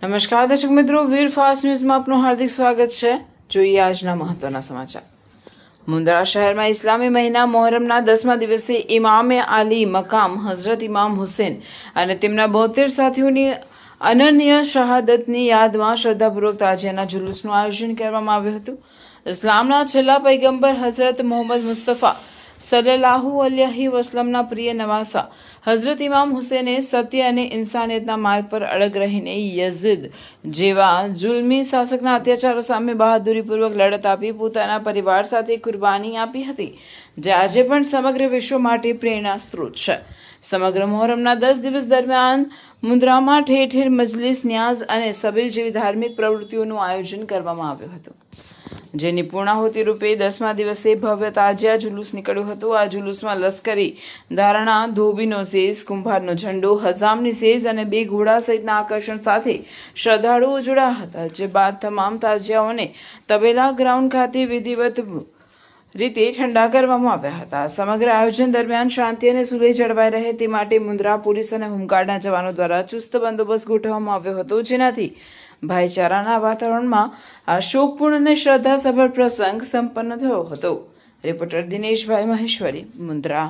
નમસ્કાર દર્શક મિત્રો, વીર ફાસ્ટ ન્યૂઝમાં આપનું હાર્દિક સ્વાગત છે। જોઈએ આજના મહત્વના સમાચાર। મુન્દ્રા શહેરમાં ઇસ્લામી મહિના મોહરમના 10મા દિવસે ઇમામે આલી મકામ હઝરત ઇમામ હુસેન અને તેમના 72 સાથીઓની અનન્ય શહાદતની યાદમાં શ્રદ્ધાપૂર્વક તાજિયાના જુલુસનું આયોજન કરવામાં આવ્યું હતું। ઇસ્લામના છેલ્લા પૈગંબર હઝરત મોહમ્મદ મુસ્તફા સલ્લલ્લાહુ અલૈહિ વસલ્લમના પ્રિય નવાસા હઝરત ઇમામ હુસેને સત્ય અને ઇન્સાનિયતના માર્ગ પર અડગ રહીને યઝીદ જેવા જુલ્મી શાસકના અત્યાચારો સામે બહાદુરીપૂર્વક લડત આપી પોતાના પરિવાર સાથે કુરબાની આપી હતી, જે આજે પણ સમગ્ર વિશ્વ માટે પ્રેરણા સ્ત્રોત છે। સમગ્ર મોહરમના 10 દિવસ દરમિયાન મુન્દ્રામાં ઠેર ઠેર મજલિસ, ન્યાઝ અને સબીલ જેવી ધાર્મિક પ્રવૃત્તિઓનું આયોજન કરવામાં આવ્યું હતું, જેની પૂર્ણાહુતિ રૂપે 10મા દિવસે ભવ્ય તાજિયા જુલુસ નીકળ્યું હતું। આ જુલુસમાં લશ્કરી ધારણા, ધોબીનો સેજ, કુંભારનો ઝંડો, હજામની સેજ અને 2 ઘોડા સહિતના આકર્ષણ સાથે શ્રદ્ધાળુઓ જોડાયા હતા, જે બાદ તમામ તાજિયાઓને તબેલા ગ્રાઉન્ડ ખાતે વિધિવત રીતે ઠંડા કરવામાં આવ્યા હતા। સમગ્ર આયોજન દરમિયાન શાંતિ અને સુલેહ જળવાઈ રહે તે માટે મુન્દ્રા પોલીસ અને હોમગાર્ડના જવાનો દ્વારા ચુસ્ત બંદોબસ્ત ગોઠવવામાં આવ્યો હતો, જેનાથી ભાઈચારાના વાતાવરણમાં આ શોકપૂર્ણ અને શ્રદ્ધાસભર પ્રસંગ સંપન્ન થયો હતો। રિપોર્ટર દિનેશભાઈ મહેશ્વરી, મુન્દ્રા।